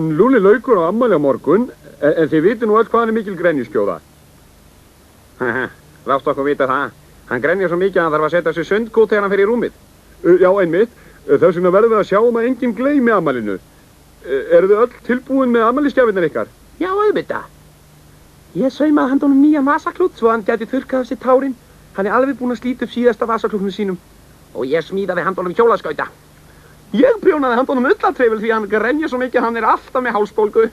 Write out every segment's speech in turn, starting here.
Lúlli laukur á afmæli á morgun, en þið viti nú öll hvað hann er mikil grenjuskjóða. Lást okkur vita það. Hann grenjar svo mikið að hann þarf að setja sér sundkút þegar hann fer í rúmið. Já, einmitt. Þess vegna verðum við að sjá að enginn gleymi afmælinu. Eru þið öll tilbúin með afmælisgjafirnar ykkar? Já, auðvitað. Ég saumaði handa honum nýjan vasaklút svo hann gæti þurrkað af sér tárin. Hann er alveg búinn að slíta upp síðasta vasaklútnum sínum. Og ég smíðaði handa honum hjólaskauta. Ég prjónaði handa honum ullartrefil því hann grenjar svo mikið að hann er alltaf með hálsbólgu.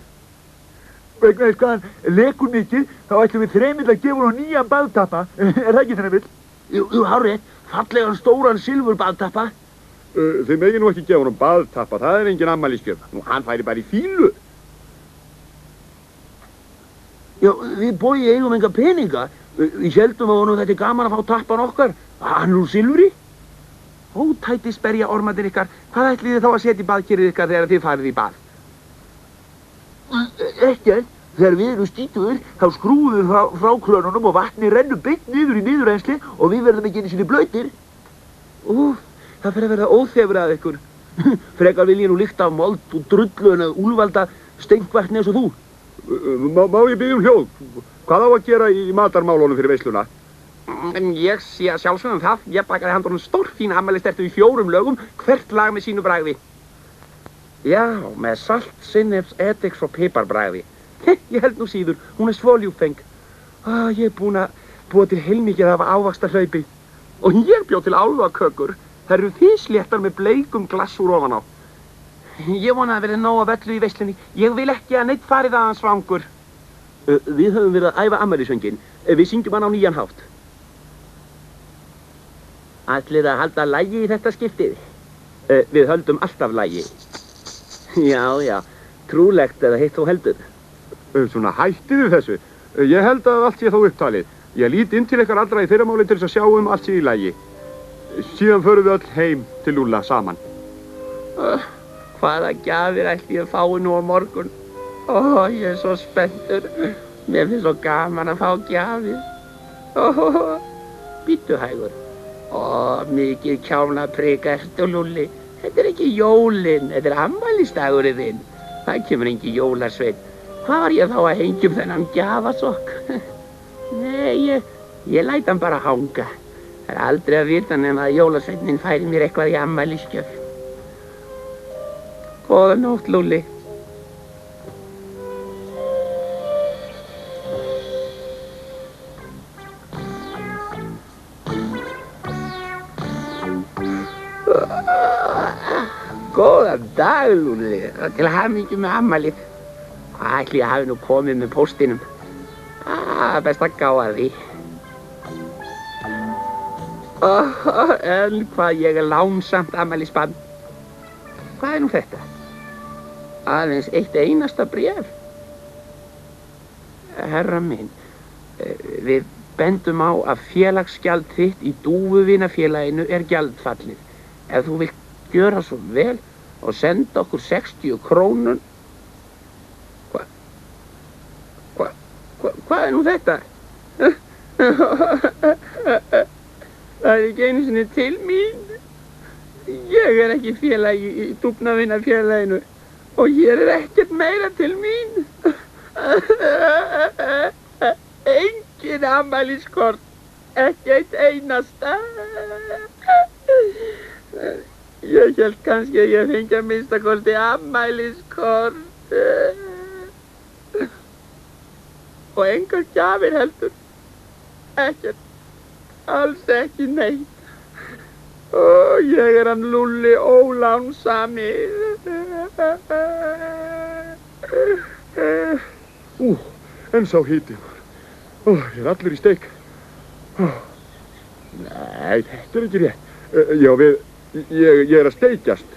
Vegna þess hvað hann lekur mikið, þá ætlum við Þremill að gefa honum nýjan baðtappa. Er það ekki, Þremill? Jú, hárrétt. Fallegan stóran silfur baðtappa. Þið megið nú ekki gefa honum baðtappa, það er engin afmælisgjöf. Nú, hann færi bara í fílu. Já, við Bogi eigum enga peninga. Við héldum að honum þetta er gaman að fá tappan okkar. Hann er úr silfri. Ótætisberja ormarnir ykkar, hvað ætlið þið þá að setja í baðkerið ykkar þegar þið farið í bað? Ekkert. Þegar við erum stítugir, þá skrúum við frá krönunum og vatni rennur beint niður í niðurrennsli og við verðum ekki einu sinni blautir. Það fer að verða óþefur að ykkur. Frekar vil ég nú lykta af mold og drullu en að úlvalda steinkvatni eins og þú. Má ég biðja hljóð? Hvað á að gera í matarmálunum fyrir veisluna? Ég sé að sjálfsögum það. Ég bakaði handa honum stórfín afmælistertu í 4 lögum, hvert lag með sínu bragði. Já, með salt, sinneps, ediks og piparbragði. Ég held nú síður, hún er svo ljúffeng. Ég er búinn að búa til heilmikið af ávaxtahlaupi. Og ég bjó til álfakökur. Það eru fisléttar með bleikum glassúr ofan á. Ég vona að verði nóg af öllu í veislunni. Ég vil ekki að neitt farið að hann svangur. Við höfum verið að æfa afmælisönginn. Við syngjum hann á nýjan hátt. Ætlið að halda lagi í þetta skiptið? Við höldum alltaf lagi. Já, trúlegt eða hitt þú heldur. Svona hættið þessu. Ég held að allt sé þó upptalið. Ég lít inn til ykkar allra í fyrramáli til þess að sjá allt sé í lagi. Síðan förum við öll heim til Lúlla saman. Hvaða gjafir ætli ég fái nú á morgun? Ég er svo spenntur. Mér finnst svo gaman að fá gjafir. Bíddu hægur. Mikið kjánaprika ertu, Lúlli. Þetta er ekki jólin, þetta er afmælisdagurinn þinn. Það kemur engi jólasveinn. Hvað var ég þá að hengja þennan gjafasokk? Nei, ég læt hann bara hanga. Það er aldrei að vita nema að jólasveinin færi mér eitthvað í afmælisgjöf. Góða nótt, Lúlli. Góðan dag, Lúlli. Til hamingju með afmælið. Hvað ætli ég hafi nú komið með póstinum? Best að gá að því. En hvað ég er lánsamt afmælisbarn. Hvað er nú þetta? Aðeins eitt einasta bréf. Herra minn, við bendum á að félagsgjald þitt í Dúfuvinafélaginu er gjaldfallið. Ef þú vilt gjöra svo vel og senda okkur 60 krónur. Hvað er nú þetta? Það er ekki einu sinni til mín. Ég er ekki félagi í Dúfuvinafélaginu og hér er ekkert meira til mín. Engin afmæliskort, ekki eitt einasta. Ég hélt kannski að ég fengi að minnstakosti afmæliskort. Og engar gjafir heldur. Ekkert. Alls ekki neitt. Ég er hann Lúlli ólánsami. En sá hiti. Ég er allur í steik. Nei, þetta er ekki rétt. Ég er að steikjast.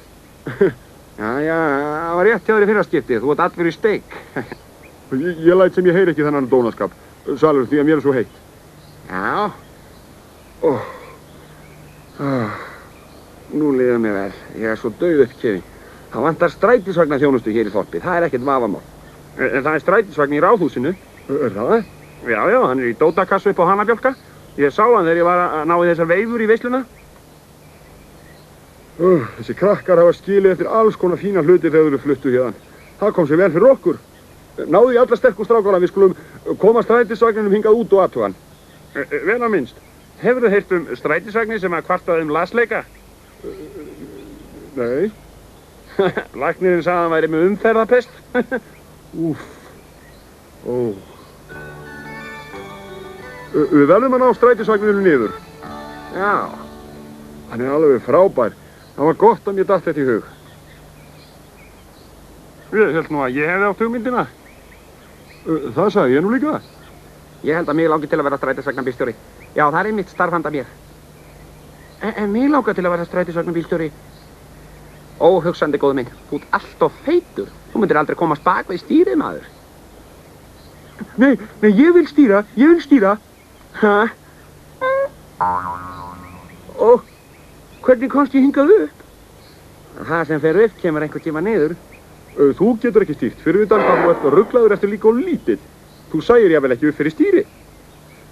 Já, það var rétt hjá þér í fyrra skiptið. Þú ert allur í steik. Ég læt sem ég heyri ekki þennan dónaskap. Salur, því að mér er svo heitt. Já. Nú líður mér vel. Ég er svo dauð uppkefin. Það vantar strætisvagnaþjónustu hér í þorpið. Það er ekkert vafamál. En það er strætisvagn í Ráðhúsinu. Er það? Já, hann er í dótakassu upp á Hanabjálka. Ég sá hann þegar ég var að ná í þessar veifur í veisluna. Þessi krakkar hafa skilið eftir alls konar fína hluti þegar þau eru fluttu hérna. Það kom sér vel fyrir okkur. Náðu í alla sterku strákana, við skulum koma strætisvagninum hingað út og athuga hann. Vel að minnst. Hefurðu heyrt strætisvagnir sem að kvartaði lasleika? Nei. Læknirinn sagði að hann væri með umferðarpest. Úff. Ó. Við verðum að ná strætisvagninu niður. Já. Hann alveg frábær. Það var gott að mér datt þetta í hug. Ég held nú að ég hefði átt hugmyndina. Það sagði ég nú líka. Ég held að mig langi til að vera strætisvagnabílstjóri. Já, það er einmitt starf handa mér. En mig langar til að vera strætisvagnabílstjóri. Óhugsandi, góðu minn. Þú ert allt of feitur. Þú myndir aldrei komast bak við stýrið, maður. Nei, ég vil stýra. Hæ? Og hvernig komst ég hingað upp? Það sem fer upp kemur einhvern tíma niður. Þú getur ekki stýrt, fyrir utan hvað þú ert ruglaður eftir líka og lítill. Þú sæir ég vel ekki upp fyrir stýri.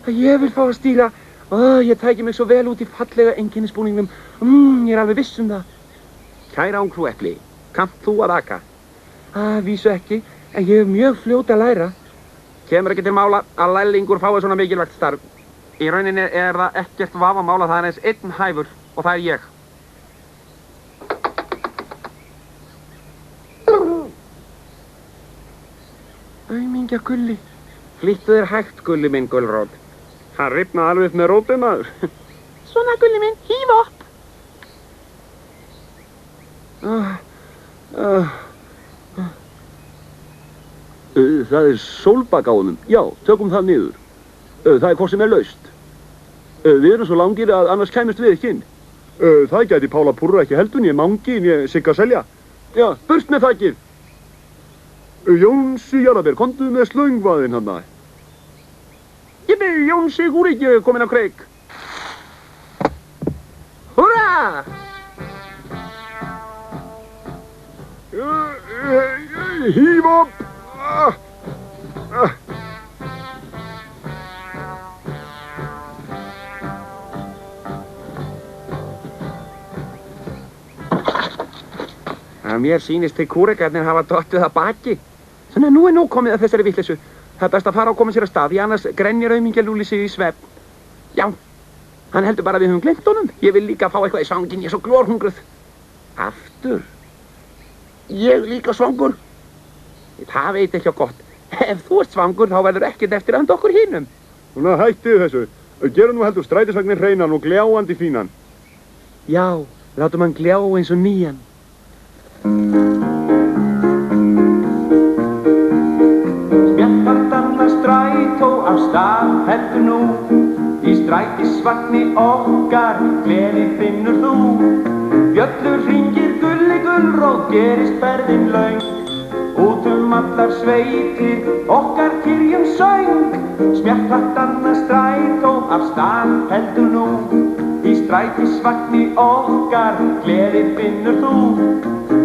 Ég vil fá að stýra. Ég tæki mig svo vel út í fallega einkennisbúningnum. Ég er alveg viss það. Kæra ungfrú Epli, kannt þú að aka? Vísu ekki, en ég hef mjög fljót að læra. Kemur ekki til mála að lærlingur fái svona mikilvægt starf. Í rauninni er það ekkert vafamála, það er eins einn hæfur og það er ég. Aumingja Gulli. Flýttu þér hægt, Gulli minn, Gullrót. Hann rifnaði alveg upp með rótum, maður. Svona, Gulli minn, híf upp. Það er sólbak á honum. Já, tökum það niður. Það er hvort sem er laust. Við erum svo langir að annars kæmust við ekki inn. Það gæti Pála Púrra ekki heldur, né Mangi, né Sigga Selja. Já, burt með þakkið. Jónsi Jarðaber, komdu með slöngvaðinn hann. Ég byrju Jónsi Gúriki komin á kreik. Húrra! Híf upp! Mér sýnist þeir kúrekarnir hafa dottið að baki. Þannig að nú er nóg komið að þessari vitleysu. Það er best að fara og koma sér að stað, því annars grenjar aumingja Lúli sig í svefn. Já, hann heldur bara að við höfum gleymt honum. Ég vil líka fá eitthvað í svanginn, ég er svo glórhungruð. Aftur? Ég líka svangur? Það veit ekki á gott. Ef þú ert svangur þá verður ekkert eftir handa okkur hinum. Svona hættið þessu. Gerum nú heldur strætisvagnin hreinan og gljáandi fínan. Já, látum hann gljá eins og nýjan. Spjallardanna strætó af stað heldur nú. Í strætisvagni okkar gleði finnur þú. Bjöllur hringir Gulli Gullrót, gerist ferðin löng. Út allar sveitir okkar kyrjum söng. Spjallardanna strætó af stað heldur nú. Í strætisvagni okkar gleði finnur þú.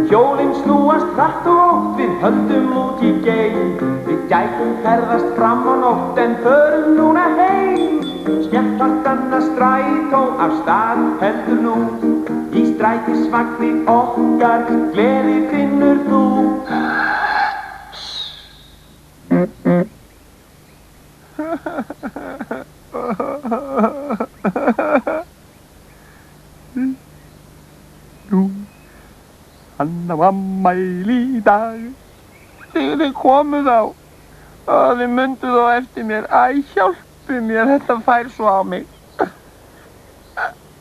Hjólinn snúast hratt og ótt, við höldum út í geim. Við gætum ferðast fram á nótt en förum núna heim. Spjallardanna strætó af stað heldur nú. Í strætisvagni okkar gleði finnur þú. Hann á afmæli í dag. Þegar þið komu þá og þið mundu þá eftir mér. Æ, hjálpi mér, þetta fær svo á mig.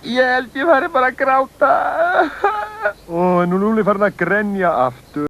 Ég held ég fari bara að gráta. Og nú Lúli farin að grenja aftur.